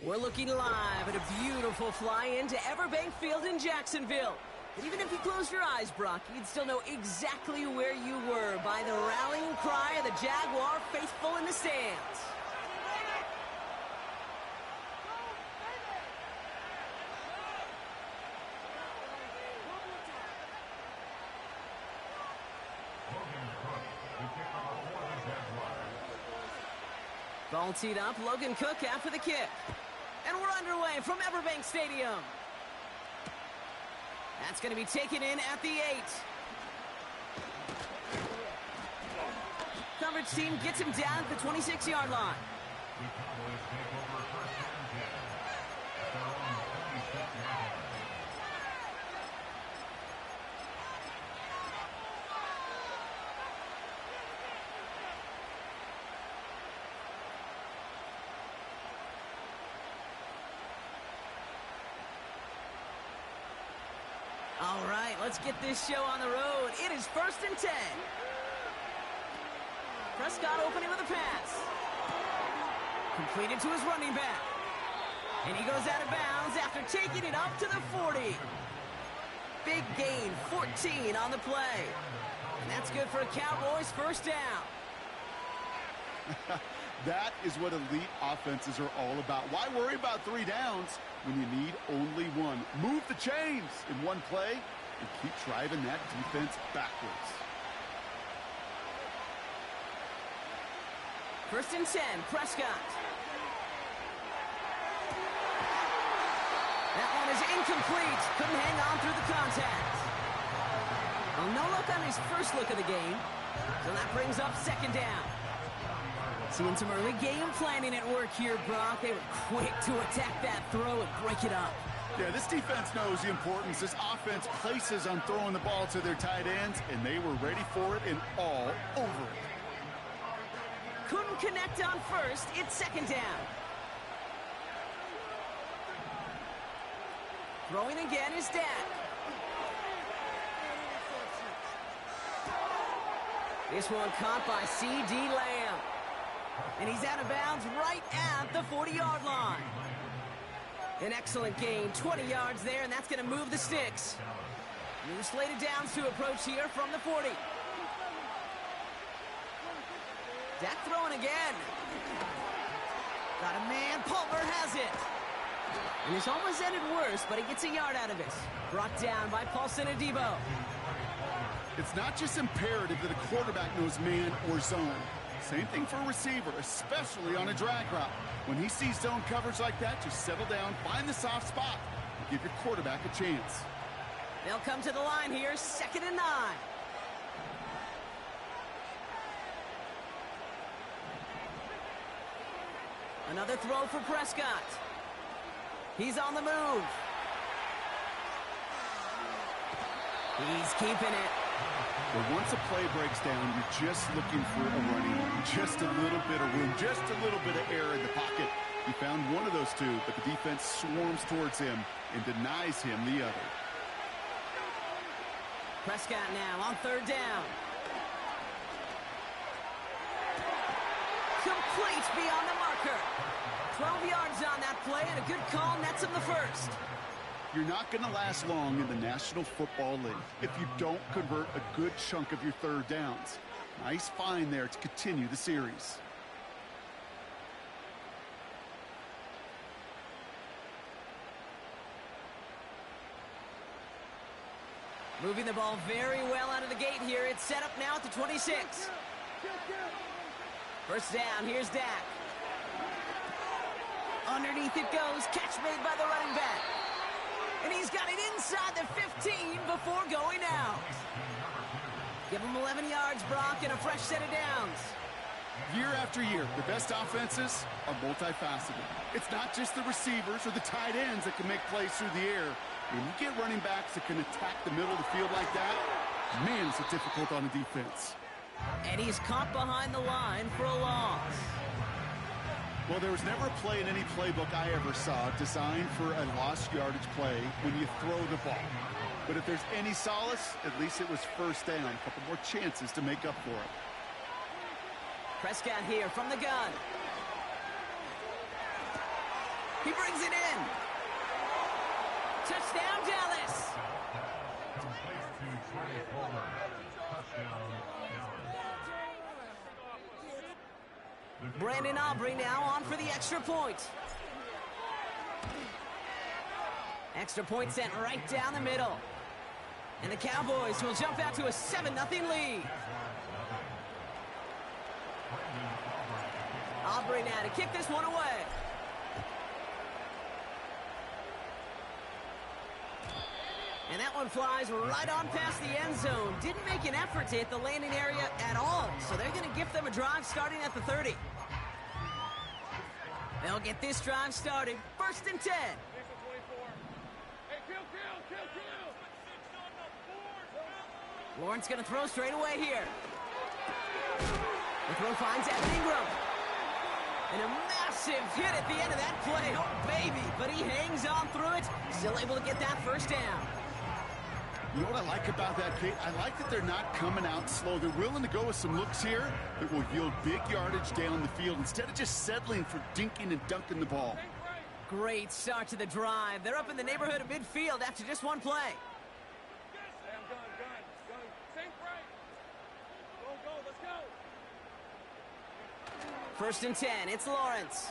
We're looking live at a beautiful fly-in to Everbank Field in Jacksonville. But even if you close your eyes, Brock, you'd still know exactly where you were by the rallying cry of the Jaguar faithful in the stands. Ball teed up, Logan Cook after the kick. And we're underway from Everbank Stadium. That's going to be taken in at the 8. Coverage team gets him down at the 26-yard line. The Cowboys take over first and 10 at their own 26-yard line. All right, let's get this show on the road. It is first and 10. Prescott opening with a pass. Completed to his running back. And he goes out of bounds after taking it up to the 40. Big gain, 14 on the play. And that's good for a Cowboys first down. That is what elite offenses are all about. Why worry about 3 downs when you need only 1? Move the chains in one play and keep driving that defense backwards. First and 10, Prescott. That one is incomplete. Couldn't hang on through the contact. Well, no look on his first look of the game. So that brings up second down. Seeing some early game planning at work here, Brock. They were quick to attack that throw and break it up. Yeah, this defense knows the importance this offense places on throwing the ball to their tight ends, and they were ready for it and all over it. Couldn't connect on first. It's second down. Throwing again is Dak. This one caught by C.D. Lamb. And he's out of bounds right at the 40-yard line. An excellent gain, 20 yards there, and that's going to move the sticks. New slated downs to approach here from the 40. Dak throwing again. Got a man, Palmer has it. And this almost ended worse, but he gets a yard out of it. Brought down by Paulson Adebo. It's not just imperative that a quarterback knows man or zone. Same thing for a receiver, especially on a drag route. When he sees zone coverage like that, just settle down, find the soft spot, and give your quarterback a chance. They'll come to the line here, 2nd and 9. Another throw for Prescott. He's on the move. He's keeping it. But once a play breaks down, you're just looking for a running room. Just a little bit of room, just a little bit of air in the pocket. He found one of those two, but the defense swarms towards him and denies him the other. Prescott now on 3rd down. Complete beyond the marker. 12 yards on that play, and a good call nets him the first. You're not going to last long in the National Football League if you don't convert a good chunk of your 3rd downs. Nice find there to continue the series. Moving the ball very well out of the gate here. It's set up now at the 26. First down, here's Dak. Underneath it goes. Catch made by the running back. And he's got it inside the 15 before going out. Give him 11 yards, Brock, and a fresh set of downs. Year after year, the best offenses are multifaceted. It's not just the receivers or the tight ends that can make plays through the air. When you get running backs that can attack the middle of the field like that, man, is it difficult on the defense. And he's caught behind the line for a loss. Well, there was never a play in any playbook I ever saw designed for a lost yardage play when you throw the ball. But if there's any solace, at least it was first down. A couple more chances to make up for it. Prescott here from the gun. He brings it in. Touchdown, Dallas. Complete to Trey Fuller. Touchdown, Dallas. Brandon Aubrey now on for the extra point. Extra point sent right down the middle. And the Cowboys will jump out to a 7-0 lead. Aubrey now to kick this one away. And that one flies right on past the end zone. Didn't make an effort to hit the landing area at all. So they're going to gift them a drive starting at the 30. They'll get this drive started. 1st and 10. Lawrence going to throw straight away here. The throw finds Evan Ingram. And a massive hit at the end of that play. Oh, baby. But he hangs on through it. Still able to get that first down. You know what I like about that, Kate? I like that they're not coming out slow. They're willing to go with some looks here that will yield big yardage down the field instead of just settling for dinking and dunking the ball. Great start to the drive. They're up in the neighborhood of midfield after just one play. First and 10, it's Lawrence.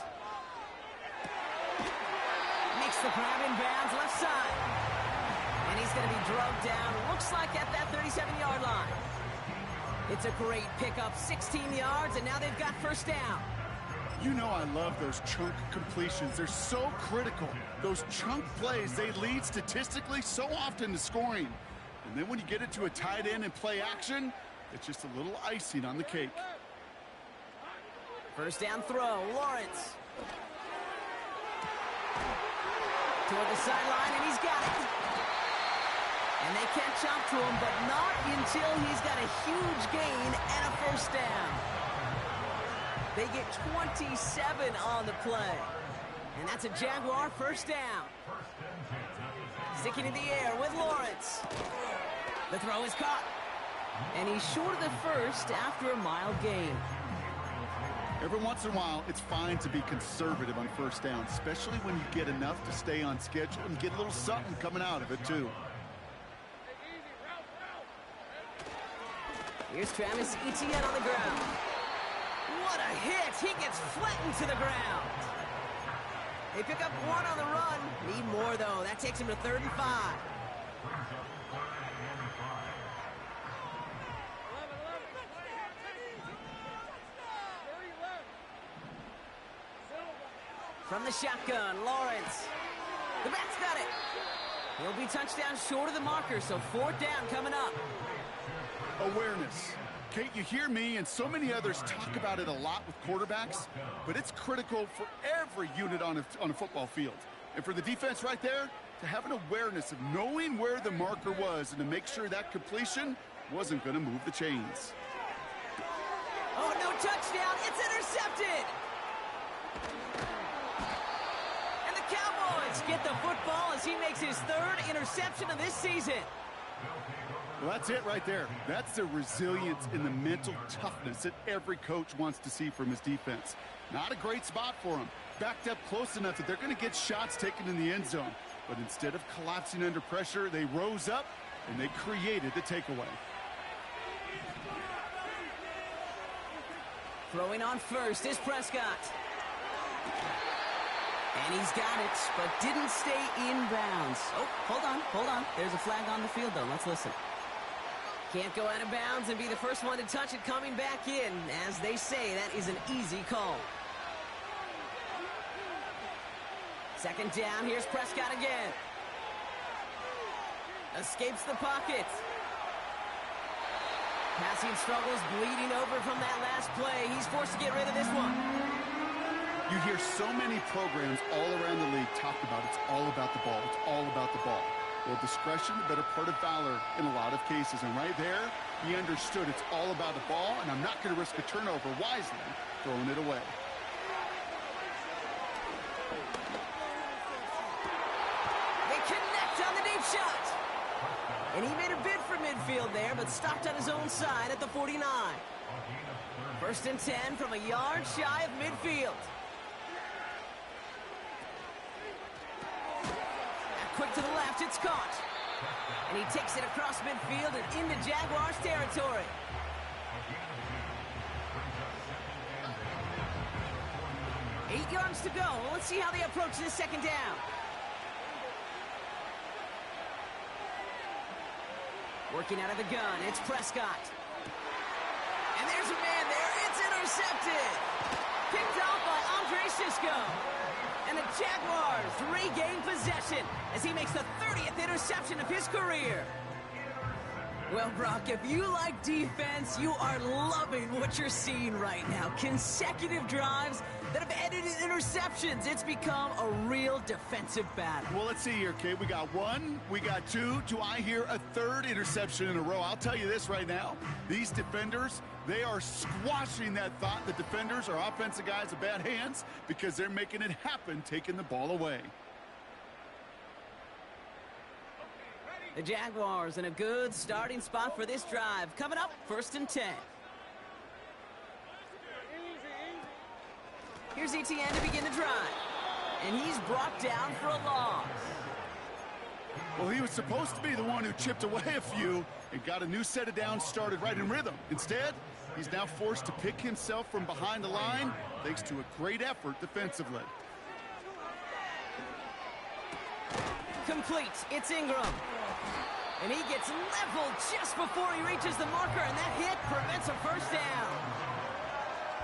Makes the grab in bounds left side. And he's going to be drugged down, looks like at that 37-yard line. It's a great pickup, 16 yards, and now they've got first down. You know I love those chunk completions. They're so critical. Those chunk plays, they lead statistically so often to scoring. And then when you get it to a tight end and play action, it's just a little icing on the cake. First down throw, Lawrence. Toward the sideline, and he's got it. And they catch up to him, but not until he's got a huge gain and a first down. They get 27 on the play. And that's a Jaguar first down. Sticking in the air with Lawrence. The throw is caught. And he's short of the first after a mild gain. Every once in a while, it's fine to be conservative on first down, especially when you get enough to stay on schedule and get a little something coming out of it, too. Here's Travis Etienne on the ground. What a hit! He gets flattened to the ground. They pick up one on the run. Need more, though. That takes him to 3rd and 5. From the shotgun, Lawrence. The back's got it. He'll be touchdown short of the marker, so 4th down coming up. Awareness. Kate, you hear me and so many others talk about it a lot with quarterbacks, but it's critical for every unit on a football field. And for the defense right there, to have an awareness of knowing where the marker was and to make sure that completion wasn't going to move the chains. Oh, no touchdown. It's intercepted. And the Cowboys get the football as he makes his 3rd interception of this season. Well, that's it right there. That's the resilience and the mental toughness that every coach wants to see from his defense. Not a great spot for him. Backed up close enough that they're going to get shots taken in the end zone. But instead of collapsing under pressure, they rose up and they created the takeaway. Throwing on first is Prescott. And he's got it, but didn't stay in bounds. Oh, hold on. There's a flag on the field, though. Let's listen. Can't go out of bounds and be the first one to touch it coming back in. As they say, that is an easy call. 2nd down, here's Prescott again. Escapes the pocket. Passing struggles, bleeding over from that last play. He's forced to get rid of this one. You hear so many programs all around the league talk about it's all about the ball. It's all about the ball. Well, discretion, the better part of valor in a lot of cases. And right there, he understood it's all about the ball, and I'm not going to risk a turnover wisely, throwing it away. They connect on the deep shot. And he made a bid for midfield there, but stopped on his own side at the 49. 1st and 10 from a yard shy of midfield. left, it's caught. And he takes it across midfield and into Jaguars territory. 8 yards to go. Let's see how they approach this second down. Working out of the gun, it's Prescott. And there's a man there. It's intercepted. Picked off by Andre Sisco. And the Jaguars regain possession as he makes the 30th interception of his career. Well, Brock, if you like defense, you are loving what you're seeing right now. Consecutive drives that have ended in interceptions. It's become a real defensive battle. Well, let's see here, kid. We got one, we got two. Do I hear a third interception in a row? I'll tell you this right now. These defenders, they are squashing that thought. The defenders are offensive guys with bad hands because they're making it happen, taking the ball away. The Jaguars in a good starting spot for this drive. Coming up, 1st and 10. Here's Etienne to begin the drive. And he's brought down for a loss. Well, he was supposed to be the one who chipped away a few and got a new set of downs started right in rhythm. Instead, he's now forced to pick himself from behind the line thanks to a great effort defensively. Complete. It's Ingram. And he gets leveled just before he reaches the marker, and that hit prevents a first down.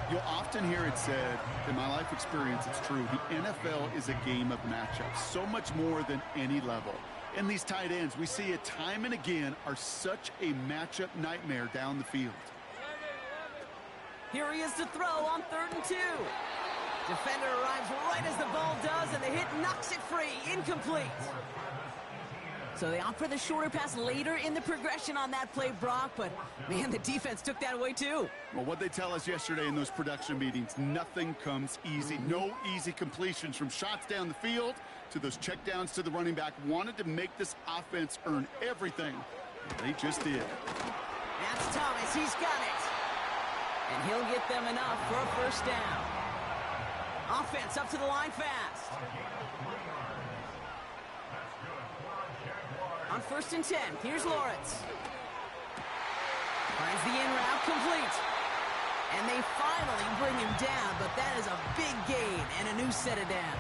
You'll often hear it said, in my life experience, it's true, the NFL is a game of matchups, so much more than any level. And these tight ends, we see it time and again, are such a matchup nightmare down the field. Here he is to throw on 3rd and 2. Defender arrives right as the ball does, and the hit knocks it free. Incomplete. So they opt for the shorter pass later in the progression on that play, Brock, but, man, the defense took that away, too. Well, what they tell us yesterday in those production meetings, nothing comes easy. No easy completions from shots down the field to those checkdowns to the running back. Wanted to make this offense earn everything. They just did. That's Thomas. He's got it. And he'll get them enough for a first down. Offense up to the line fast. On 1st and 10, here's Lawrence. Finds the in route complete. And they finally bring him down, but that is a big gain and a new set of downs.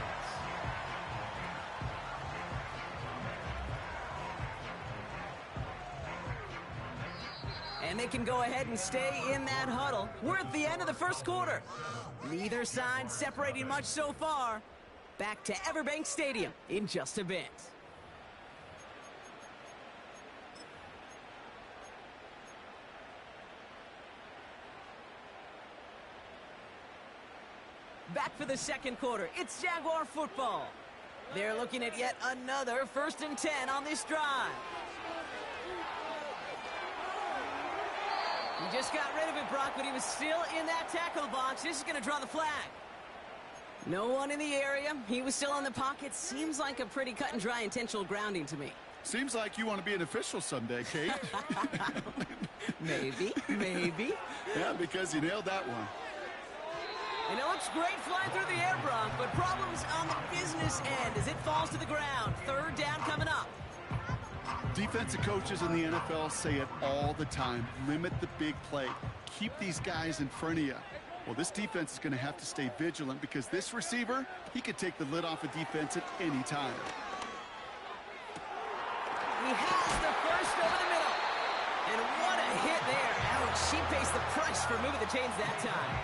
And they can go ahead and stay in that huddle. We're at the end of the first quarter. Neither side separating much so far. Back to Everbank Stadium in just a bit. Back for the second quarter. It's Jaguar football. They're looking at yet another 1st and 10 on this drive. He just got rid of it, Brock, but he was still in that tackle box. This is going to draw the flag. No one in the area. He was still in the pocket. Seems like a pretty cut and dry intentional grounding to me. Seems like you want to be an official someday, Kate. Maybe. Yeah, because you nailed that one. And it looks great flying through the air, Brock, but problems on the business end as it falls to the ground. 3rd down coming up. Defensive coaches in the NFL say it all the time. Limit the big play. Keep these guys in front of you. Well, this defense is going to have to stay vigilant because this receiver, he could take the lid off a defense at any time. He has the first over the middle. And what a hit there. Ouch, she pays the price for moving the chains that time.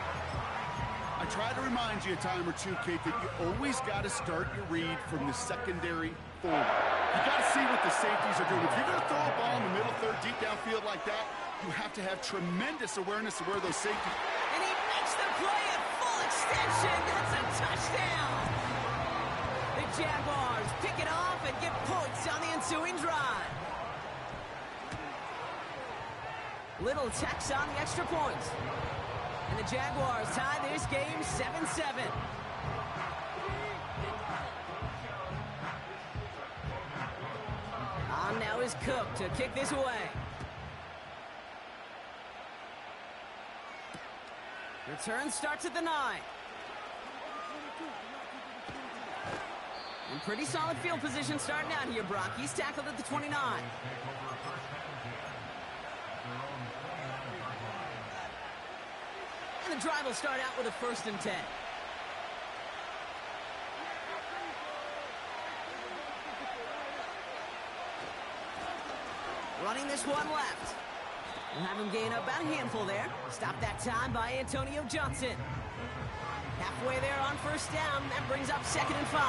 I try to remind you a time or two, Kate, that you always got to start your read from the secondary forward. You got to see what the safeties are doing. If you're going to throw a ball in the middle third, deep downfield like that, you have to have tremendous awareness of where those safeties. And he makes the play at full extension. That's a touchdown. The Jaguars pick it off and get points on the ensuing drive. Little tax on the extra point. And the Jaguars tie this game 7-7. On now is Cook to kick this away. Return starts at the 9. And pretty solid field position starting out here, Brock. He's tackled at the 29. And the drive will start out with a 1st and 10. Running this one left. We'll have him gain up about a handful there. Stop that time by Antonio Johnson. Halfway there on 1st down. That brings up 2nd and 5.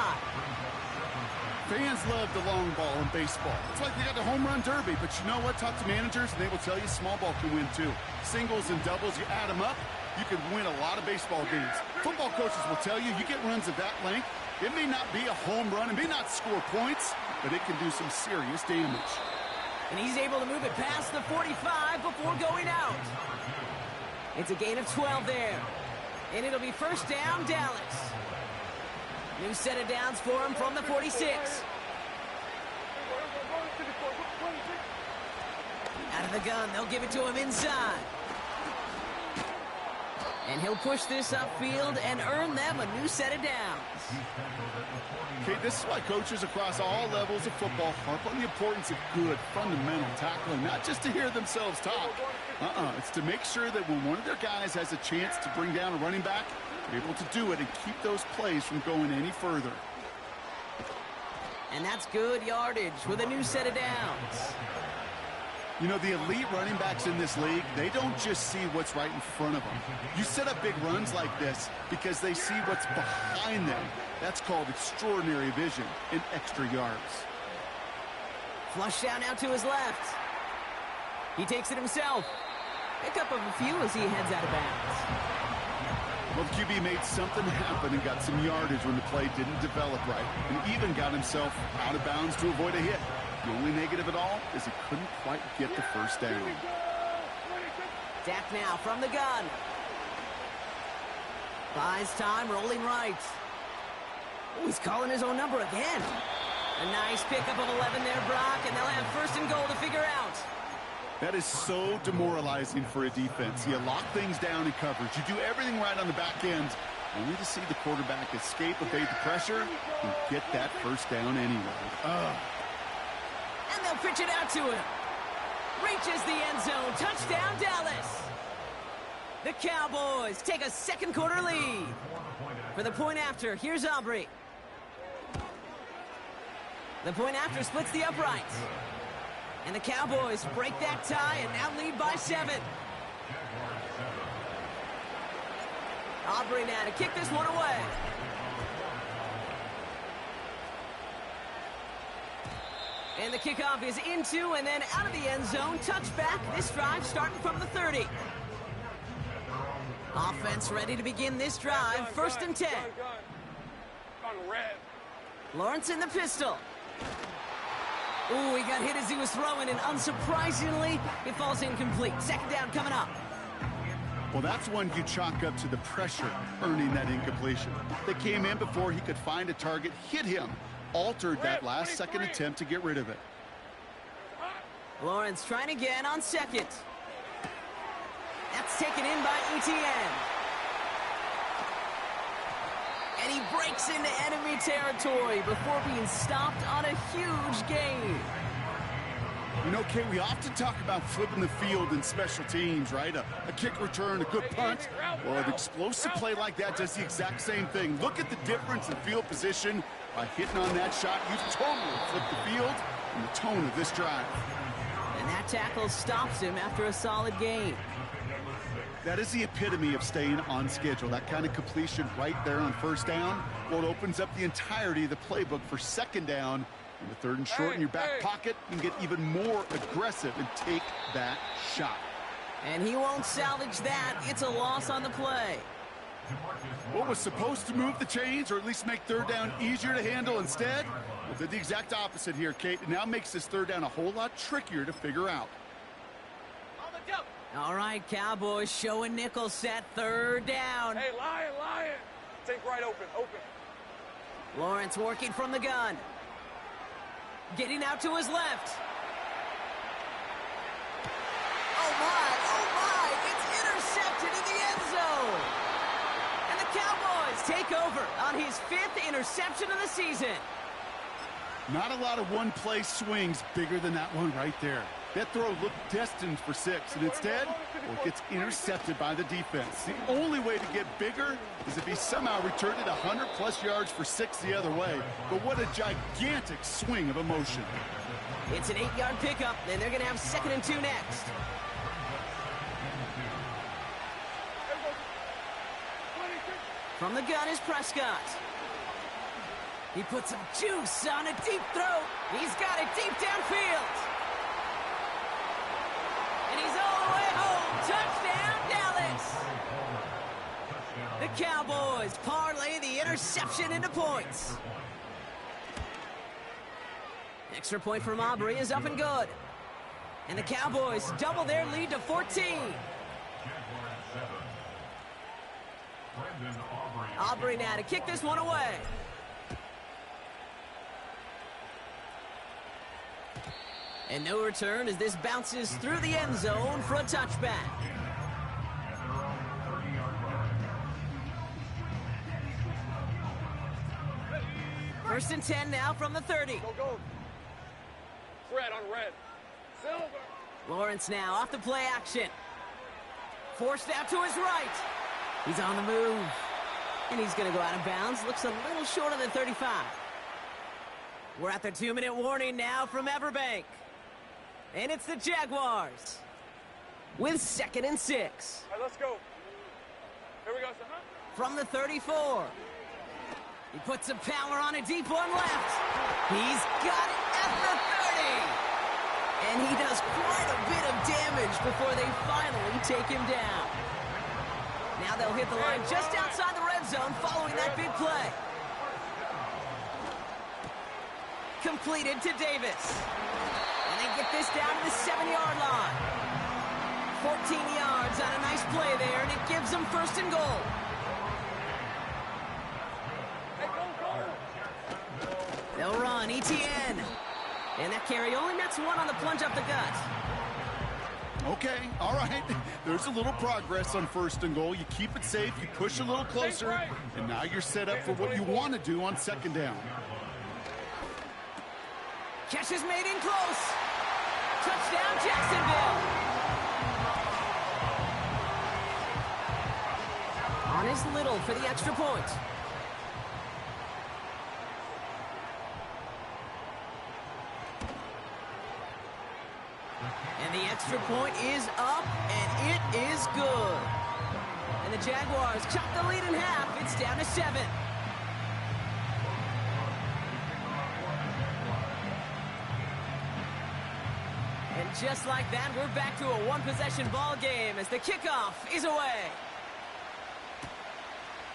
Fans love the long ball in baseball. It's like they got the home run derby, but you know what? Talk to managers, and they will tell you small ball can win too. Singles and doubles, you add them up, you can win a lot of baseball games. Football coaches will tell you, you get runs of that length, it may not be a home run, it may not score points, but it can do some serious damage. And he's able to move it past the 45 before going out. It's a gain of 12 there. And it'll be 1st down, Dallas. New set of downs for him from the 46. Out of the gun, they'll give it to him inside. And he'll push this upfield and earn them a new set of downs. Okay, this is why coaches across all levels of football harp on the importance of good, fundamental tackling, not just to hear themselves talk. It's to make sure that when one of their guys has a chance to bring down a running back, they're able to do it and keep those plays from going any further. And that's good yardage with a new set of downs. You know, the elite running backs in this league, they don't just see what's right in front of them. You set up big runs like this because they see what's behind them. That's called extraordinary vision and extra yards. Flush down out to his left. He takes it himself. Pickup of a few as he heads out of bounds. Well, the QB made something happen and got some yardage when the play didn't develop right, and even got himself out of bounds to avoid a hit. The only negative at all is he couldn't quite get the 1st down. Dak now from the gun. Buys time, rolling right. Oh, he's calling his own number again. A nice pickup of 11 there, Brock, and they'll have 1st and goal to figure out. That is so demoralizing for a defense. You lock things down in coverage. You do everything right on the back end, only to see the quarterback escape, evade the pressure, and get that 1st down anyway. And they'll pitch it out to him. Reaches the end zone. Touchdown, Dallas. The Cowboys take a 2nd quarter lead. For the point after, here's Aubrey. The point after splits the uprights. And the Cowboys break that tie and now lead by 7. Aubrey now to kick this one away. And the kickoff is into and then out of the end zone. Touchback. This drive starting from the 30. Offense ready to begin this drive. 1st and 10. Lawrence in the pistol. Ooh, he got hit as he was throwing, and unsurprisingly, it falls incomplete. 2nd down coming up. Well, that's one you chalk up to the pressure earning that incompletion. They came in before he could find a target, hit him, altered that last second attempt to get rid of it. Lawrence trying again on 2nd. That's taken in by Etienne. And he breaks into enemy territory before being stopped on a huge gain. You know, Kate, we often talk about flipping the field in special teams, right? A kick return, a good punt. Well, an explosive play like that does the exact same thing. Look at the difference in field position. By hitting on that shot, you've totally flipped the field and the tone of this drive. And that tackle stops him after a solid gain. That is the epitome of staying on schedule. That kind of completion right there on 1st down. Well, it opens up the entirety of the playbook for 2nd down. In the 3rd and short in your back pocket, you can get even more aggressive and take that shot. And he won't salvage that. It's a loss on the play. What was supposed to move the chains, or at least make 3rd down easier to handle instead? Well, did the exact opposite here, Kate. It now makes this 3rd down a whole lot trickier to figure out. All right, Cowboys showing nickel set. 3rd down. Hey, Lion. Take right open. Lawrence working from the gun. Getting out to his left. Oh my, it's intercepted in the end zone. And the Cowboys take over on his 5th interception of the season. Not a lot of one-play swings bigger than that one right there. That throw looked destined for 6, and instead, well, it gets intercepted by the defense. The only way to get bigger is if he somehow returned it 100-plus yards for 6 the other way. But what a gigantic swing of emotion. It's an 8-yard pickup, and they're going to have 2nd and 2 next. From the gun is Prescott. He puts some juice on a deep throw. He's got it deep downfield. And he's all the way home. Touchdown, Dallas. The Cowboys parlay the interception into points. Extra point from Aubrey is up and good. And the Cowboys double their lead to 14. Aubrey now to kick this one away. And no return as this bounces through the end zone for a touchback. First and 10 now from the 30. Go, go. Red on red. Silver. Lawrence now off the play action. Forced out to his right. He's on the move. And he's going to go out of bounds. Looks a little short of the 35. We're at the 2-minute warning now from Everbank. And it's the Jaguars with 2nd and 6. All right, let's go. Here we go, son. From the 34. He puts some power on a deep one left. He's got it at the 30. And he does quite a bit of damage before they finally take him down. Now they'll hit the line just outside the red zone following that big play. Completed to Davis. And they get this down to the 7-yard line. 14 yards on a nice play there, and it gives them 1st and goal. They'll run ETN. And that carry only nets 1 on the plunge up the gut. Okay, all right. There's a little progress on 1st and goal. You keep it safe, you push a little closer, and now you're set up for what you want to do on 2nd down. Catch is made in close. Touchdown, Jacksonville. On is Little for the extra point. And the extra point is up, and it is good. And the Jaguars chop the lead in half. It's down to 7. And just like that, we're back to a one-possession ball game as the kickoff is away.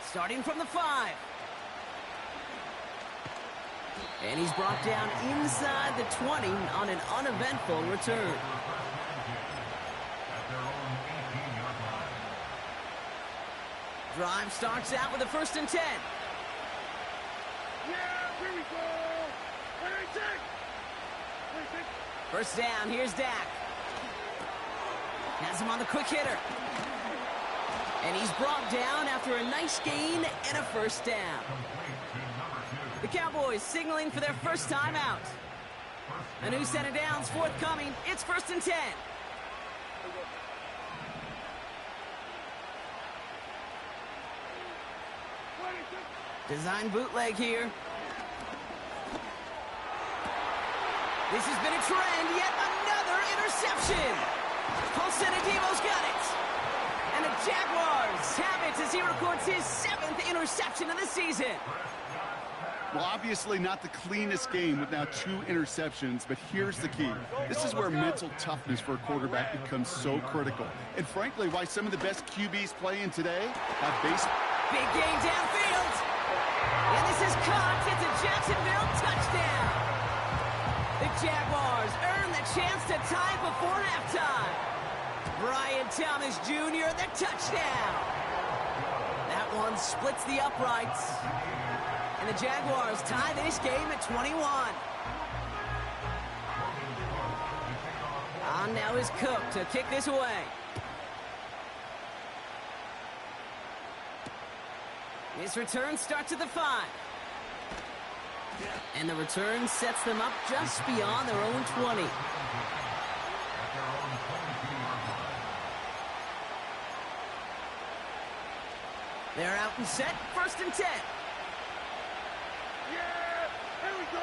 Starting from the 5. And he's brought down inside the 20 on an uneventful return. Drive starts out with a 1st and 10. Yeah, here we go. First down, here's Dak. Has him on the quick hitter. And he's brought down after a nice gain and a 1st down. The Cowboys signaling for their first time out. A new set of downs forthcoming. It's 1st and 10. Design bootleg here. This has been a trend, yet another interception. Posenadivo's got it. And the Jaguars have it as he records his 7th interception of the season. Well, obviously not the cleanest game with now 2 interceptions, but here's the key. This is where mental toughness for a quarterback becomes so critical. And frankly, why some of the best QBs playing today have base. Big game downfield. And this is caught. It's a Jacksonville touchdown. The Jaguars earn the chance to tie before halftime. Brian Thomas Jr., the touchdown. That one splits the uprights. And the Jaguars tie this game at 21. On now is Cook to kick this away. His return starts at the 5. And the return sets them up just beyond their own 20. They're out and set, 1st and 10. Yeah! Here we go!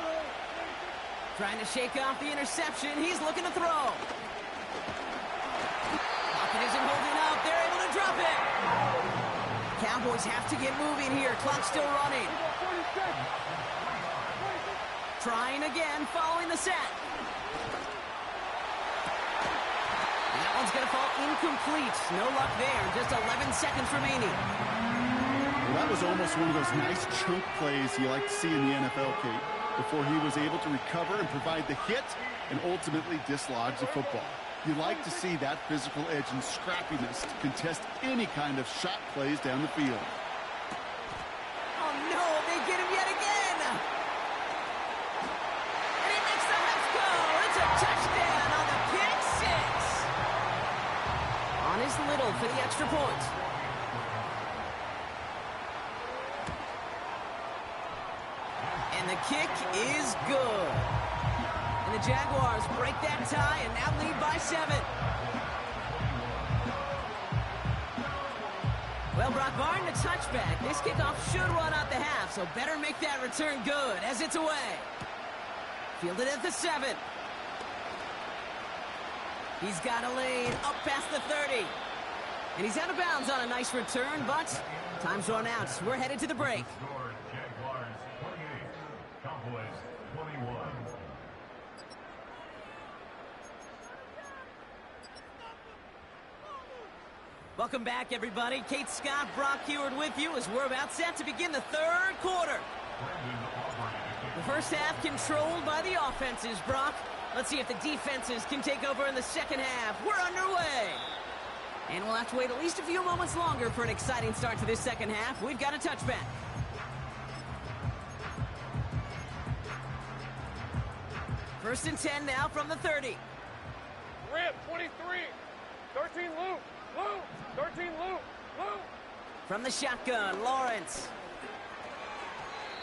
Trying to shake off the interception. He's looking to throw. Pocket isn't holding up. They're able to drop it. Cowboys have to get moving here. Clock still running. Trying again, following the set. And that one's going to fall incomplete. No luck there. Just 11 seconds remaining. Well, that was almost one of those nice chunk plays you like to see in the NFL, Kate, before he was able to recover and provide the hit and ultimately dislodge the football. You like to see that physical edge and scrappiness to contest any kind of shot plays down the field. Oh, no, they get him yet again. And he makes the left go. It's a touchdown on the pick six. On his Little for the extra point. And the kick is good. And the Jaguars break that tie and now lead by 7. Well, Brock, barring the touchback, this kickoff should run out the half, so better make that return good as it's away. Fielded at the 7. He's got a lane up past the 30. And he's out of bounds on a nice return, but time's run out. We're headed to the break. Jaguars 28, Cowboys 21. Welcome back, everybody. Kate Scott, Brock Heward with you as we're about set to begin the 3rd quarter. The first half controlled by the offenses, Brock. Let's see if the defenses can take over in the second half. We're underway. And we'll have to wait at least a few moments longer for an exciting start to this second half. We've got a touchback. First and 10 now from the 30. Rip, 23. 13 loop. Loop. 13 loop. Loop. From the shotgun, Lawrence.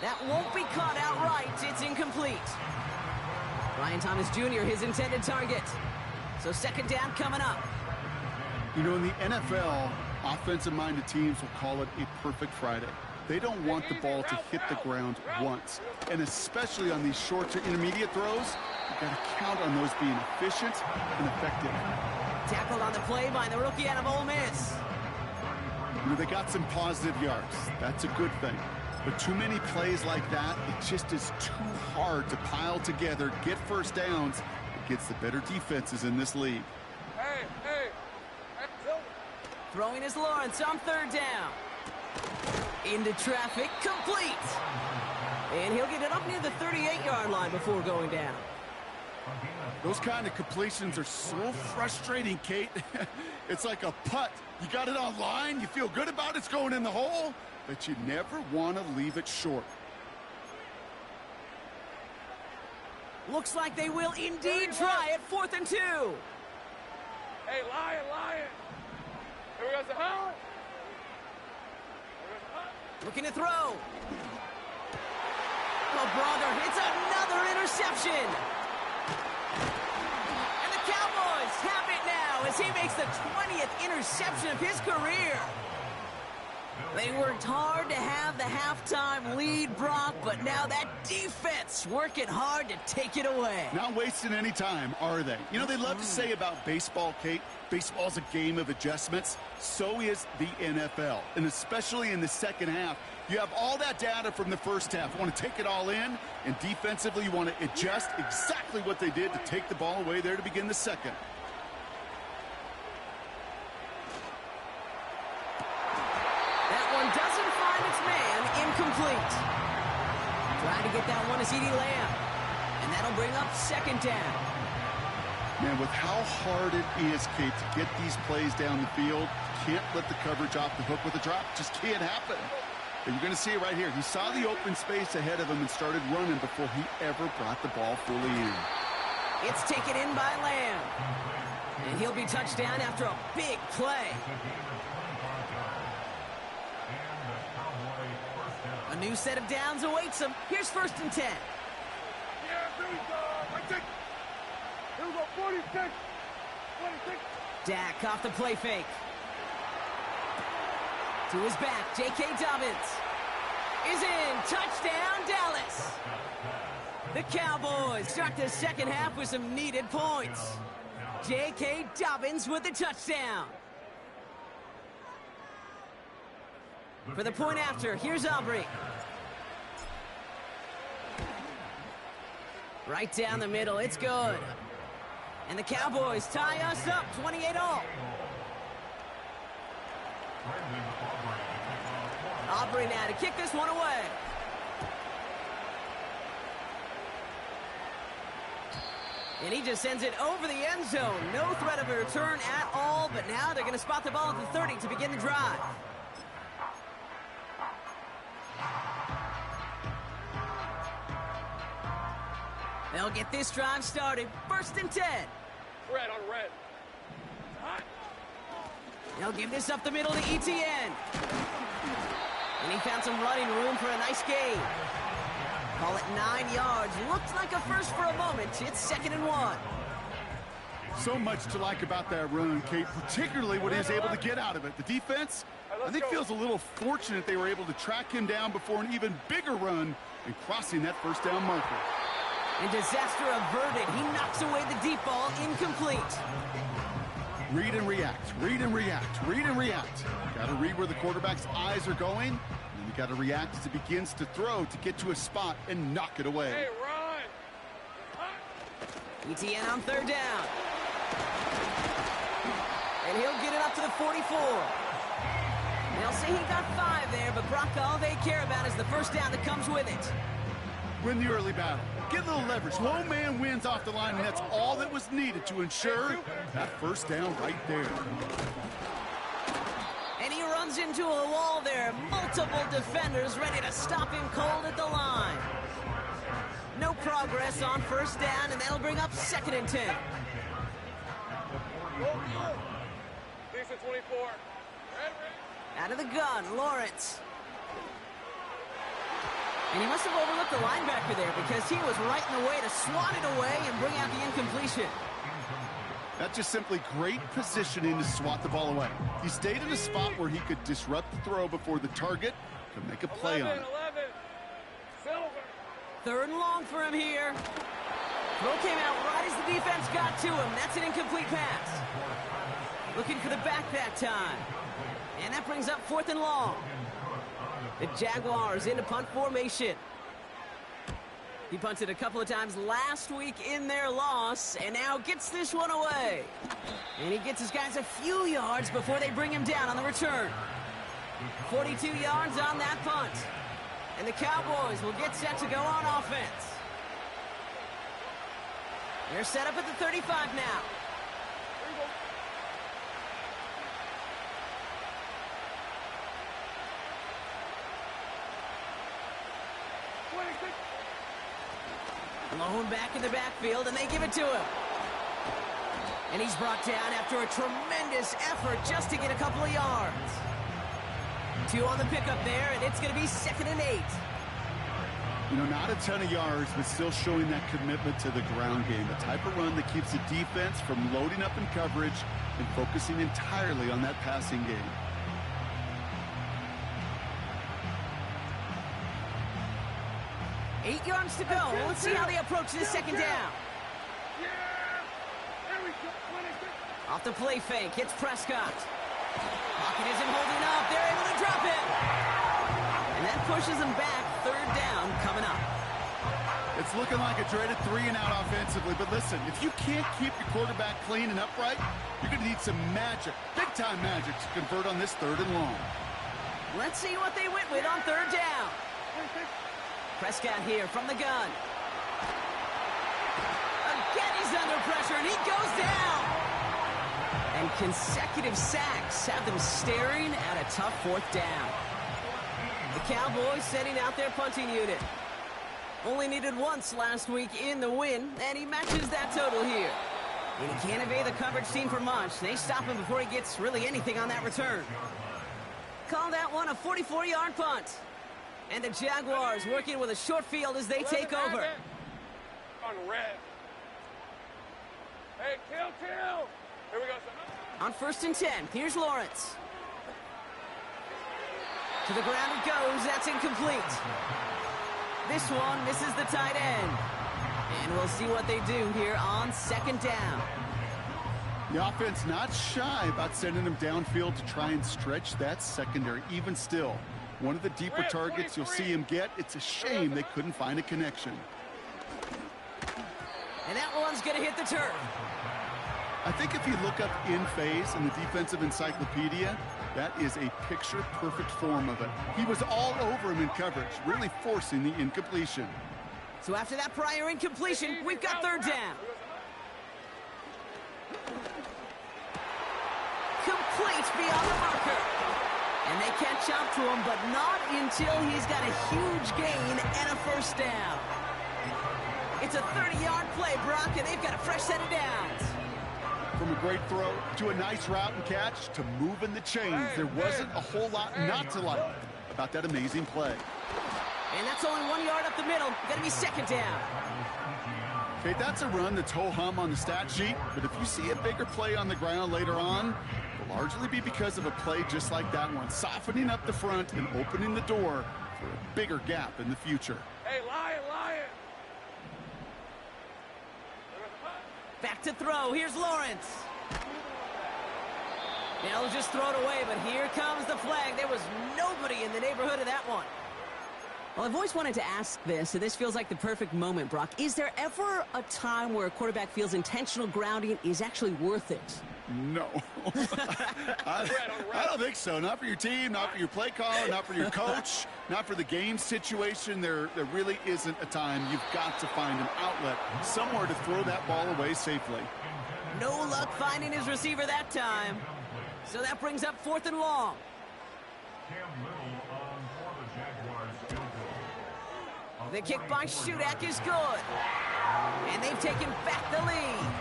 That won't be caught outright. It's incomplete. Ryan Thomas Jr., his intended target. So second down coming up. You know, in the NFL, offensive-minded teams will call it a perfect Friday. They don't want the ball to hit the ground once. And especially on these short to intermediate throws, you've got to count on those being efficient and effective. Tackled on the play by the rookie out of Ole Miss. You know, they got some positive yards. That's a good thing. But too many plays like that, it just is too hard to pile together, get first downs against the better defenses in this league. Hey. Throwing is Lawrence on 3rd down. Into traffic, complete. And he'll get it up near the 38-yard line before going down. Those kind of completions are so frustrating, Kate. It's like a putt. You got it on line, you feel good about it's going in the hole, but you never want to leave it short. Looks like they will indeed try it. 4th and 2. Hey, lion. Here we go, Zahal. Looking to throw. Oh, brother, it's another interception. And the Cowboys have it now as he makes the 20th interception of his career. They worked hard to have the halftime lead, Brock, but now that defense working hard to take it away. Not wasting any time, are they? You know, they love to say about baseball, Kate, baseball's a game of adjustments. So is the NFL. And especially in the second half, you have all that data from the first half. You want to take it all in, and defensively you want to adjust exactly what they did to take the ball away there to begin the second. Doesn't find its man, incomplete. Trying to get that one to CeeDee Lamb. And that'll bring up 2nd down. Man, with how hard it is, Kate, to get these plays down the field, can't let the coverage off the hook with a drop. Just can't happen. And you're going to see it right here. He saw the open space ahead of him and started running before he ever brought the ball fully in. It's taken in by Lamb. And he'll be touched down after a big play. A new set of downs awaits him. Here's 1st and 10. Yeah, here we go. I think. Here we go, 46. 46. Dak off the play fake. To his back, J.K. Dobbins is in. Touchdown, Dallas. The Cowboys start the second half with some needed points. J.K. Dobbins with the touchdown. For the point after, here's Aubrey. Right down the middle, it's good. And the Cowboys tie us up 28-all. Aubrey now to kick this one away. And he just sends it over the end zone. No threat of a return at all, but now they're going to spot the ball at the 30 to begin the drive. They'll get this drive started. 1st and 10. Red on red. They'll give this up the middle to ETN. And he found some running room for a nice gain. Call it 9 yards. Looked like a first for a moment. It's 2nd and 1. So much to like about that run, Kate, particularly what he was able to get out of it. The defense, I think, feels a little fortunate they were able to track him down before an even bigger run and crossing that 1st down marker. And disaster averted. He knocks away the deep ball, incomplete. Read and react, read and react, read and react. Got to read where the quarterback's eyes are going, and then you got to react as he begins to throw to get to a spot and knock it away. Hey, run! ETN on 3rd down. And he'll get it up to the 44. They'll say he got 5 there, but Brock, all they care about is the 1st down that comes with it. Win the early battle. Get a little leverage. Low man wins off the line, and that's all that was needed to ensure that 1st down right there. And he runs into a wall there. Multiple defenders ready to stop him cold at the line. No progress on 1st down, and that'll bring up 2nd and 10. Decent 24. Out of the gun, Lawrence. And he must have overlooked the linebacker there because he was right in the way to swat it away and bring out the incompletion. That's just simply great positioning to swat the ball away. He stayed in a spot where he could disrupt the throw before the target could make a play on it. 11. Silver. 3rd and long for him here. Throw came out right as the defense got to him. That's an incomplete pass. Looking for the back that time. And that brings up 4th and long. The Jaguars into punt formation. He punted a couple of times last week in their loss, and now gets this one away. And he gets his guys a few yards before they bring him down on the return. 42 yards on that punt. And the Cowboys will get set to go on offense. They're set up at the 35 now. Blown back in the backfield, and they give it to him. And he's brought down after a tremendous effort just to get a couple of yards. 2 on the pickup there, and it's going to be 2nd and 8. You know, not a ton of yards, but still showing that commitment to the ground game. The type of run that keeps the defense from loading up in coverage and focusing entirely on that passing game. Eight yards to go. Let's see how they approach this 2nd down. Off the play fake, hits Prescott. Pocket isn't holding up. They're able to drop it. And that pushes them back. 3rd down coming up. It's looking like a dreaded 3-and-out offensively, but listen, if you can't keep your quarterback clean and upright, you're going to need some magic, big-time magic, to convert on this 3rd and long. Let's see what they went with on 3rd down. Prescott here from the gun. Again, he's under pressure, and he goes down. And consecutive sacks have them staring at a tough 4th down. The Cowboys setting out their punting unit. Only needed once last week in the win, and he matches that total here. And he can't evade the coverage team for much. They stop him before he gets really anything on that return. Call that one a 44-yard punt. And the Jaguars working with a short field as they take over. On red. Hey, kill. Here we go, son. On 1st and 10, here's Lawrence. To the ground it goes. That's incomplete. This one misses the tight end. And we'll see what they do here on 2nd down. The offense not shy about sending them downfield to try and stretch that secondary. Even still, one of the deeper targets you'll see him get. It's a shame they couldn't find a connection. And that one's going to hit the turf. I think if you look up in phase in the defensive encyclopedia, that is a picture-perfect form of it. He was all over him in coverage, really forcing the incompletion. So after that prior incompletion, we've got 3rd down. Complete beyond the marker. And they catch up to him, but not until he's got a huge gain and a 1st down. It's a 30-yard play, Brock, and they've got a fresh set of downs. From a great throw to a nice route and catch to moving the chains, there wasn't a whole lot not to like about that amazing play. And that's only 1 yard up the middle. Going to be 2nd down. Okay, that's a run that's ho-hum on the stat sheet, but if you see a bigger play on the ground later on, it'll largely be because of a play just like that one, softening up the front and opening the door for a bigger gap in the future. Hey, lion. Back to throw. Here's Lawrence. They'll just throw it away, but here comes the flag. There was nobody in the neighborhood of that one. Well, I've always wanted to ask this, and this feels like the perfect moment, Brock. Is there ever a time where a quarterback feels intentional grounding is actually worth it? No. I don't think so. Not for your team, not for your play caller, not for your coach, not for the game situation. There really isn't a time. You've got to find an outlet, somewhere to throw that ball away safely. No luck finding his receiver that time. So that brings up 4th and long. The kick by Shudak is good. And they've taken back the lead.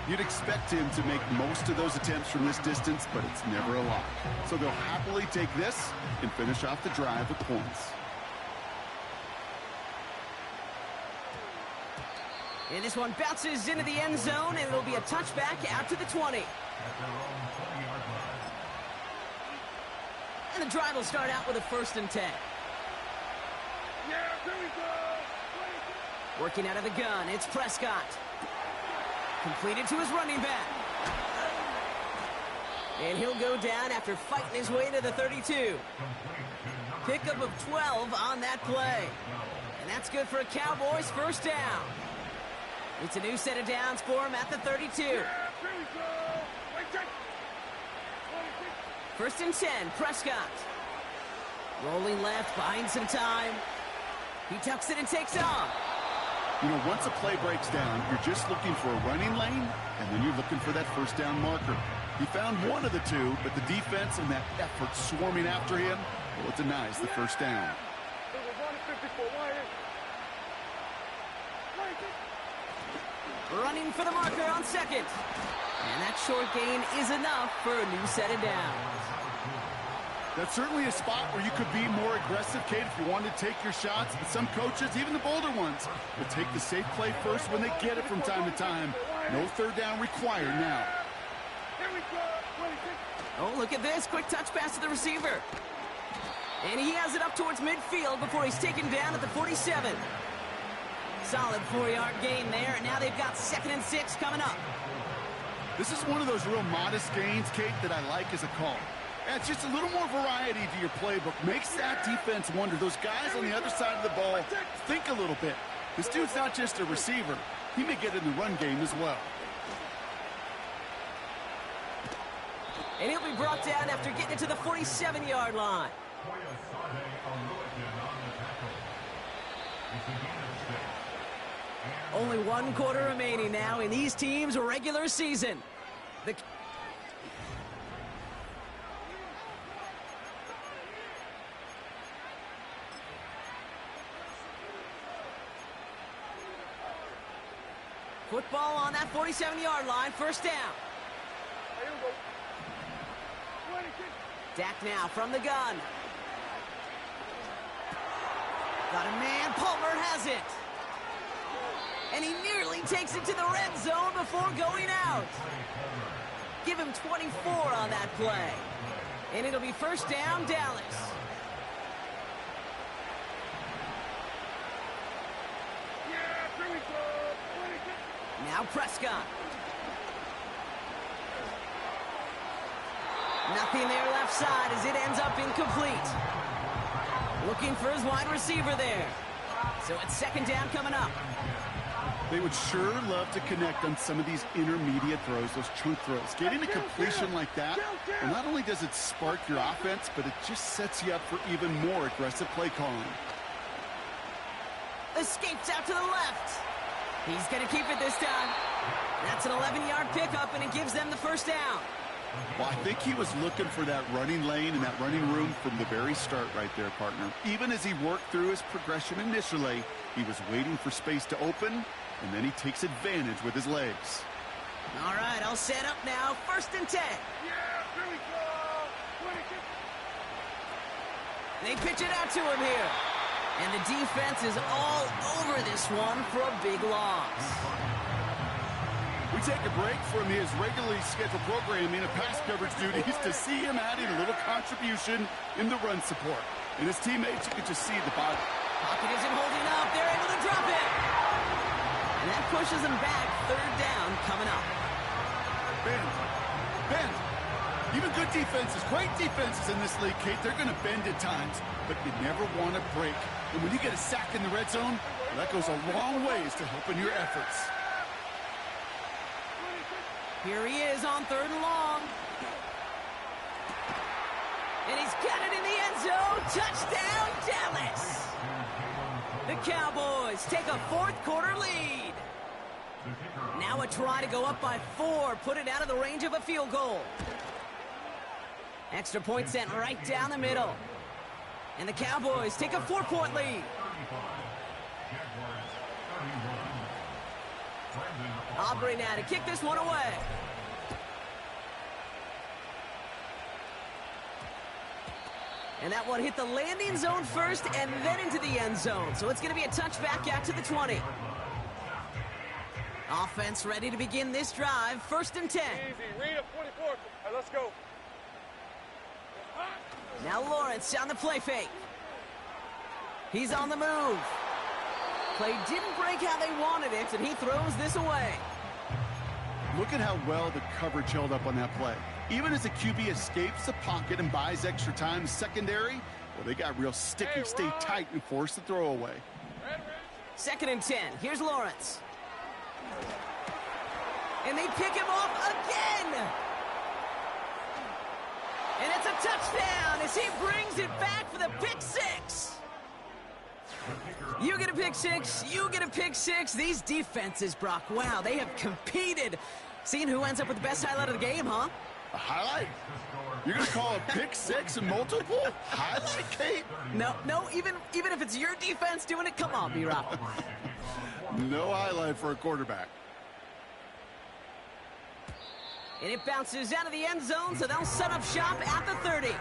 You'd expect him to make most of those attempts from this distance, but it's never a lot. So they'll happily take this and finish off the drive with points. And this one bounces into the end zone, and it'll be a touchback out to the 20. And the drive will start out with a 1st and 10. Yeah, here we go. Working out of the gun, it's Prescott. Completed to his running back. And he'll go down after fighting his way to the 32. Pickup of 12 on that play. And that's good for a Cowboys 1st down. It's a new set of downs for him at the 32. 1st and 10, Prescott. Rolling left, buying some time. He tucks it and takes off. You know, once a play breaks down, you're just looking for a running lane, and then you're looking for that 1st down marker. He found one of the two, but the defense and that effort swarming after him, well, it denies the 1st down. Running for the marker on 2nd. And that short gain is enough for a new set of downs. That's certainly a spot where you could be more aggressive, Kate, if you wanted to take your shots. But some coaches, even the bolder ones, will take the safe play first when they get it from time to time. No 3rd down required now. Oh, look at this. Quick touch pass to the receiver. And he has it up towards midfield before he's taken down at the 47. Solid 4-yard gain there, and now they've got 2nd and 6 coming up. This is one of those real modest gains, Kate, that I like as a call. And it's just a little more variety to your playbook. Makes that defense wonder. Those guys on the other side of the ball think a little bit. This dude's not just a receiver. He may get in the run game as well. And he'll be brought down after getting it to the 47-yard line. Only 1 quarter remaining now in these teams' regular season. Football on that 47-yard line, 1st down. Dak now from the gun. Got a man. Palmer has it. And he nearly takes it to the red zone before going out. Give him 24 on that play. And it'll be first down, Dallas. Yeah, here we go. Now Prescott. Nothing there left side as it ends up incomplete. Looking for his wide receiver there. So it's second down coming up. They would sure love to connect on some of these intermediate throws, those chunk throws. Getting a completion like that, well, not only does it spark your offense, but it just sets you up for even more aggressive play calling. Escapes out to the left. He's going to keep it this time. That's an 11-yard pickup, and it gives them the first down. Well, I think he was looking for that running lane and that running room from the very start right there, partner. Even as he worked through his progression initially, he was waiting for space to open, and then he takes advantage with his legs. All right, I'll set up now. First and 10. Yeah, here we go. They pitch it out to him here. And the defense is all over this one for a big loss. We take a break from his regularly scheduled programming of pass coverage duties to see him adding a little contribution in the run support. And his teammates, you can just see the body. Pocket isn't holding up. They're able to drop it. And that pushes them back. Third down coming up. Bend. Even good defenses, great defenses in this league, Kate, they're going to bend at times, but they never want to break. And when you get a sack in the red zone, well, that goes a long ways to helping your efforts. Here he is on third and long. And he's got it in the end zone. Touchdown, Dallas. The Cowboys take a fourth quarter lead. Now a try to go up by 4, put it out of the range of a field goal. Extra point sent right down the middle. And the Cowboys take a 4-point lead. Aubrey now to kick this one away. And that one hit the landing zone first and then into the end zone. So it's going to be a touchback out to the 20. Offense ready to begin this drive. First and 10. Easy. Read up 24. All right, let's go. Now Lawrence on the play fake. He's on the move. Play didn't break how they wanted it, and he throws this away. Look at how well the coverage held up on that play. Even as the QB escapes the pocket and buys extra time secondary, well, they got real sticky, stay tight, and force the throw away. Second and 10. Here's Lawrence. And they pick him off again. And it's a touchdown as he brings it back for the pick 6. You get a pick 6, you get a pick 6. These defenses, Brock, wow, they have competed. Seeing who ends up with the best highlight of the game, huh? A highlight? You're going to call a pick 6 and multiple? Highlight, Kate? No, even if it's your defense doing it, come on, B-Rock. No highlight for a quarterback. And it bounces out of the end zone, so they'll set up shop at the 30.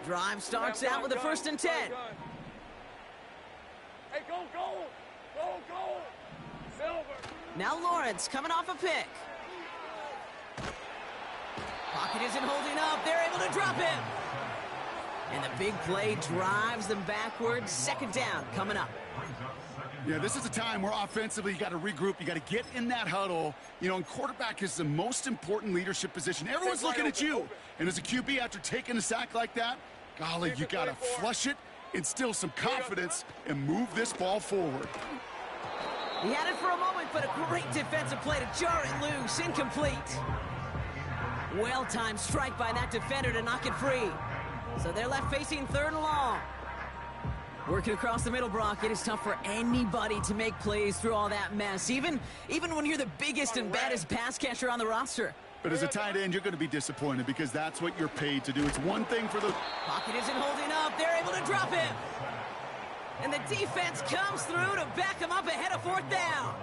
Drive starts out with a first and 10. Hey, go. Silver. Now Lawrence coming off a pick. Pocket isn't holding up. They're able to drop him. And the big play drives them backwards. Second down coming up. Yeah, this is a time where offensively you got to regroup. You got to get in that huddle. You know, and quarterback is the most important leadership position. Everyone's looking at you. And as a QB, after taking a sack like that, golly, you got to flush it, instill some confidence, and move this ball forward. He had it for a moment, but a great defensive play to jar it loose. Incomplete. Well-timed strike by that defender to knock it free. So they're left facing third and long. Working across the middle, Brock, it is tough for anybody to make plays through all that mess, even when you're the biggest and baddest pass catcher on the roster. But as a tight end, you're going to be disappointed because that's what you're paid to do. It's one thing for the... Pocket isn't holding up. They're able to drop him. And the defense comes through to back him up ahead of fourth down.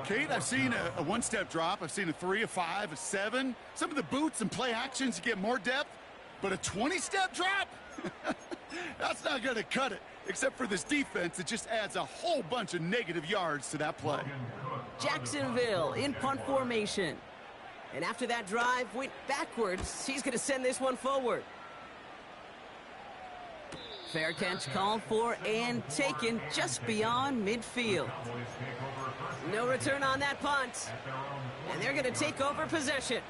Kate, I've seen a one-step drop. I've seen a 3, a 5, a 7. Some of the boots and play actions, you get more depth. But a 20-step drop? That's not going to cut it. Except for this defense, it just adds a whole bunch of negative yards to that play. Jacksonville in punt formation. And after that drive went backwards, he's going to send this one forward. Fair catch called for and taken just beyond midfield. No return on that punt. And they're going to take over possession.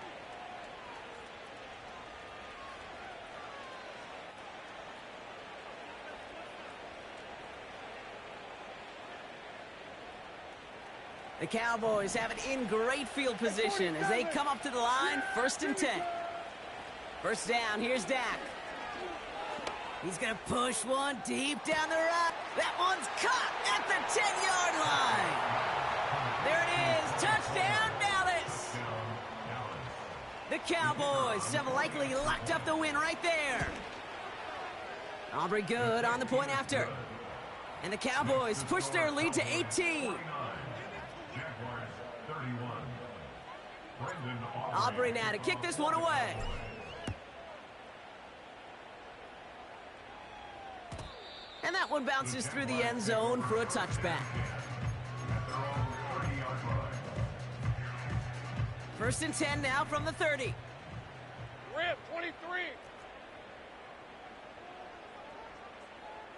The Cowboys have it in great field position as they come up to the line, 1st and 10. First down, here's Dak. He's going to push one deep down the right. That one's caught at the 10-yard line. There it is, touchdown Dallas. The Cowboys have likely locked up the win right there. Aubrey good on the point after. And the Cowboys push their lead to 18. Aubrey now to kick this one away. And that one bounces through the end zone for a touchback. 1st and 10 now from the 30. Rip, 23.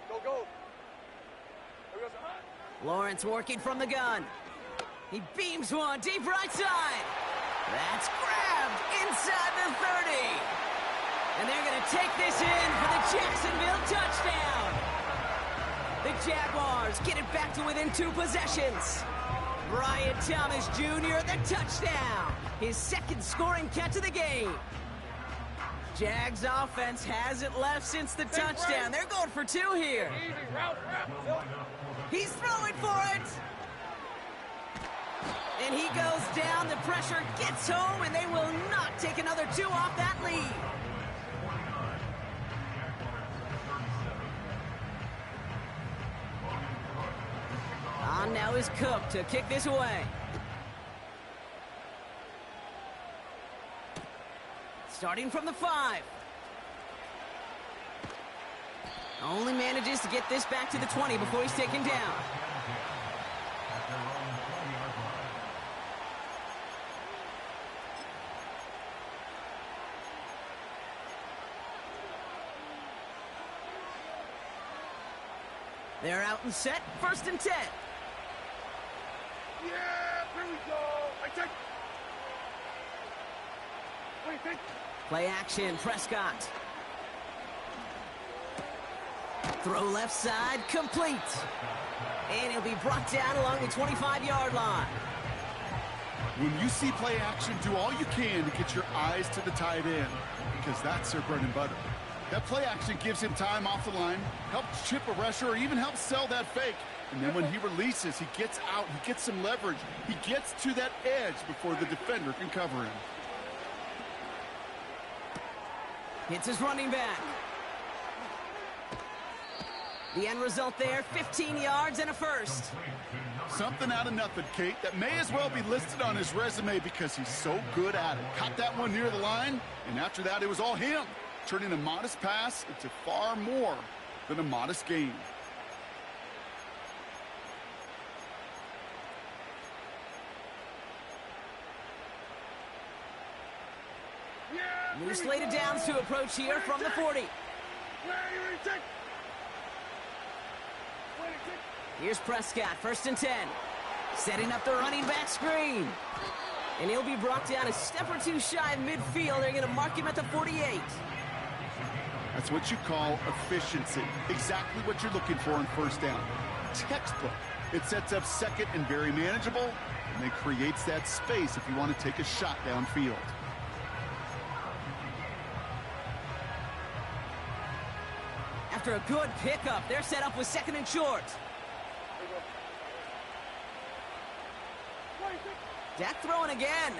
Go, go. There goes a hunt. Lawrence working from the gun. He beams one deep right side. That's grabbed inside the 30. And they're going to take this in for the Jacksonville touchdown. The Jaguars get it back to within 2 possessions. Brian Thomas Jr. the touchdown. His 2nd scoring catch of the game. Jags offense hasn't left since the touchdown. They're going for 2 here. Easy, route. He's throwing for it. And he goes down. The pressure gets home, and they will not take another 2 off that lead. On now is Cook to kick this away. Starting from the 5. Only manages to get this back to the 20 before he's taken down. They're out and set, 1st and 10. Yeah, here we go. I take. Wait. Play action, Prescott. Throw left side, complete. And he'll be brought down along the 25-yard line. When you see play action, do all you can to get your eyes to the tight end, because that's their bread and butter. That play action gives him time off the line, helps chip a rusher, or even helps sell that fake. And then when he releases, he gets out, he gets some leverage. He gets to that edge before the defender can cover him. Hits his running back. The end result there, 15 yards and a 1st. Something out of nothing, Kate, that may as well be listed on his resume because he's so good at it. Caught that one near the line, and after that, it was all him, turning a modest pass into far more than a modest gain. New slated downs to approach here from the 40. Here's Prescott, 1st and 10. Setting up the running back screen. And he'll be brought down a step or 2 shy of midfield. They're going to mark him at the 48. That's what you call efficiency. Exactly what you're looking for on 1st down. Textbook. It sets up 2nd and very manageable, and then creates that space if you want to take a shot downfield. After a good pickup, they're set up with 2nd and short. Dak throwing again.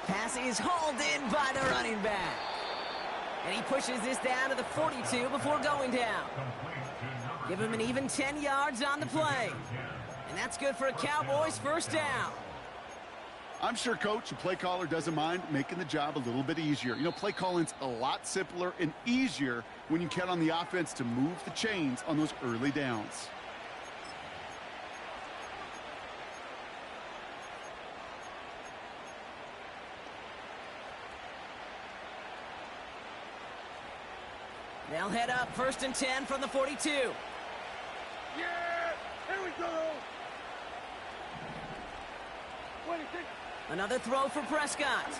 Pass is hauled in by the running back. And he pushes this down to the 42 before going down. Give him an even 10 yards on the play. And that's good for a Cowboys first down. I'm sure Coach, the play caller, doesn't mind making the job a little bit easier. You know, play calling's a lot simpler and easier when you count on the offense to move the chains on those early downs. They'll head up 1st and 10 from the 42. Yeah! Here we go! 26. Another throw for Prescott.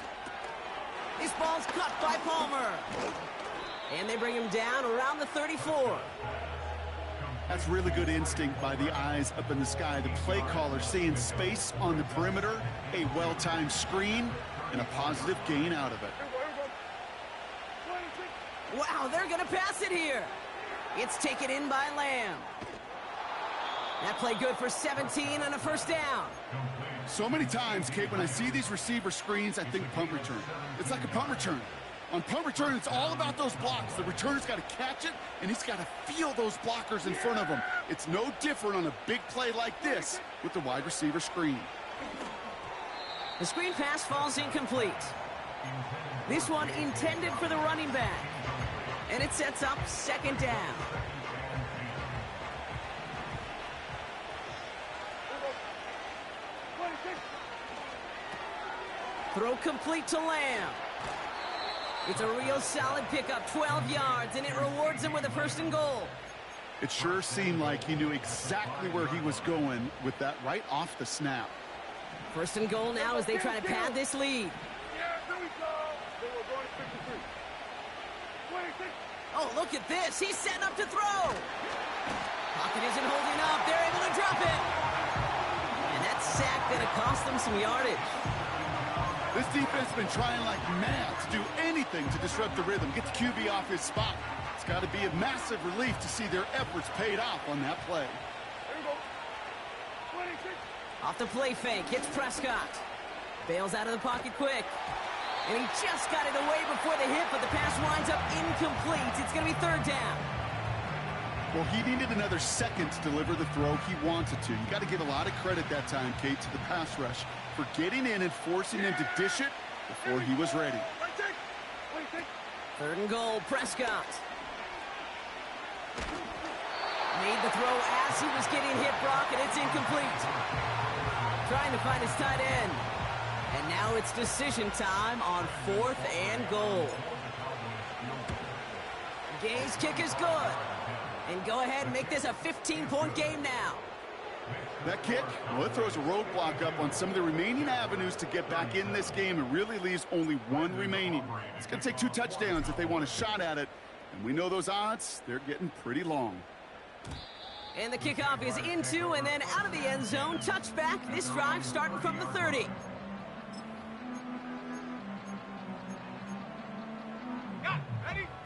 This ball's caught by Palmer. And they bring him down around the 34. That's really good instinct by the eyes up in the sky. The play caller seeing space on the perimeter, a well-timed screen, and a positive gain out of it. Here we go. 26. Wow, they're going to pass it here. It's taken in by Lamb. That play good for 17 and a first down. So many times, Kate, when I see these receiver screens, I think punt return. It's like a punt return. On punt return, it's all about those blocks. The returner's got to catch it, and he's got to feel those blockers in front of him. It's no different on a big play like this with the wide receiver screen. The screen pass falls incomplete. This one intended for the running back. And it sets up second down. Throw complete to Lamb. It's a real solid pickup, 12 yards, and it rewards him with a 1st and goal. It sure seemed like he knew exactly where he was going with that right off the snap. 1st and goal now as they try to pad this lead. Yeah, here we go! They were going to 53. 26. Oh, look at this. He's setting up to throw. Pocket isn't holding up. They're able to drop it. And that sack going to cost them some yardage. This defense has been trying like mad to do anything to disrupt the rhythm, get the QB off his spot. It's got to be a massive relief to see their efforts paid off on that play. Here we go. 26. Off the play fake, hits Prescott. Bails out of the pocket quick. And he just got it away before the hit, but the pass winds up incomplete. It's going to be 3rd down. Well, he needed another second to deliver the throw he wanted to. You got to give a lot of credit that time, Kate, to the pass rush for getting in and forcing him to dish it before he was ready. 26. 3rd and goal, Prescott. Made the throw as he was getting hit, Brock, and it's incomplete. Trying to find his tight end. And now it's decision time on 4th and goal. Gay's kick is good. And go ahead and make this a 15-point game now. That kick, well, it throws a roadblock up on some of the remaining avenues to get back in this game and really leaves only one remaining. It's going to take 2 touchdowns if they want a shot at it. And we know those odds, they're getting pretty long. And the kickoff is into and then out of the end zone. Touchback, this drive starting from the 30.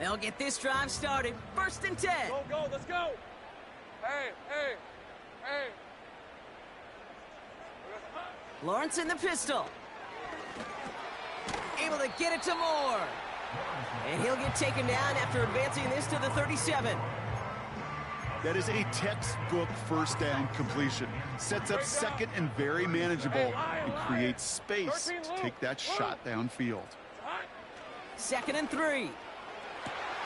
They'll get this drive started. 1st and 10. Go, let's go! Hey! Lawrence in the pistol. Able to get it to Moore. And he'll get taken down after advancing this to the 37. That is a textbook 1st down completion. Sets up 2nd and very manageable and creates space to take that shot downfield. 2nd and 3.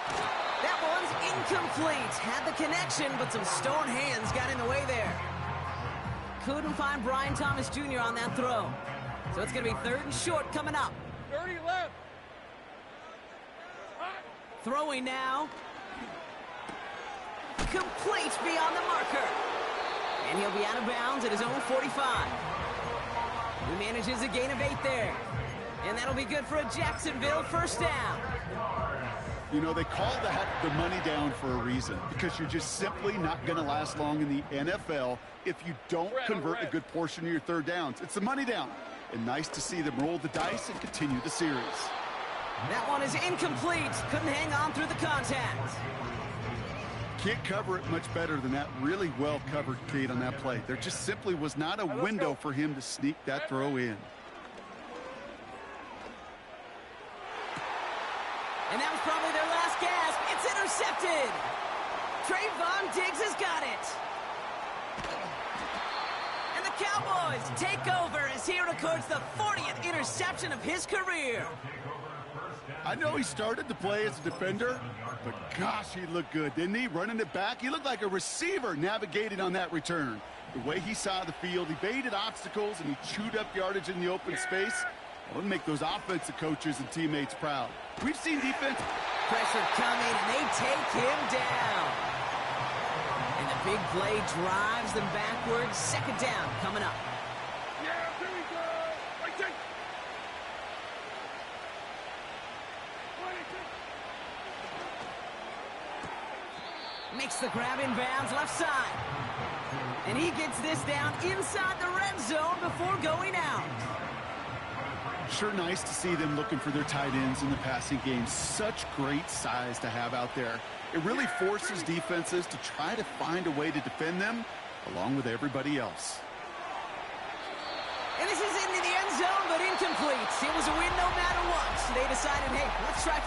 That one's incomplete. Had the connection, but some stone hands got in the way there. Couldn't find Brian Thomas Jr. on that throw. So it's going to be 3rd and short coming up. 30 left. Throwing now. Complete beyond the marker. And he'll be out of bounds at his own 45. He manages a gain of 8 there. And that'll be good for a Jacksonville 1st down. You know, they call that the money down for a reason, because you're just simply not going to last long in the NFL if you don't convert a good portion of your 3rd downs. It's the money down. And nice to see them roll the dice and continue the series. That one is incomplete. Couldn't hang on through the contact. Can't cover it much better than that. Really well covered, Kate, on that play. There just simply was not a window for him to sneak that throw in. And that was probably their last gasp. It's intercepted. Trayvon Diggs has got it. And the Cowboys take over as he records the 40th interception of his career. I know he started to play as a defender, but gosh, he looked good, didn't he? Running it back, he looked like a receiver navigating on that return. The way he saw the field, he baited obstacles, and he chewed up yardage in the open space. That would make those offensive coaches and teammates proud. We've seen defense. Pressure coming, and they take him down. And the big play drives them backwards. Second down coming up. Yeah, there we go. I take. Makes the grab in bounds left side. And he gets this down inside the red zone before going out. Sure nice to see them looking for their tight ends in the passing game. Such great size to have out there. It really forces defenses to try to find a way to defend them along with everybody else. And this is into the end zone, but incomplete. It was a win no matter what. They decided, hey, let's try for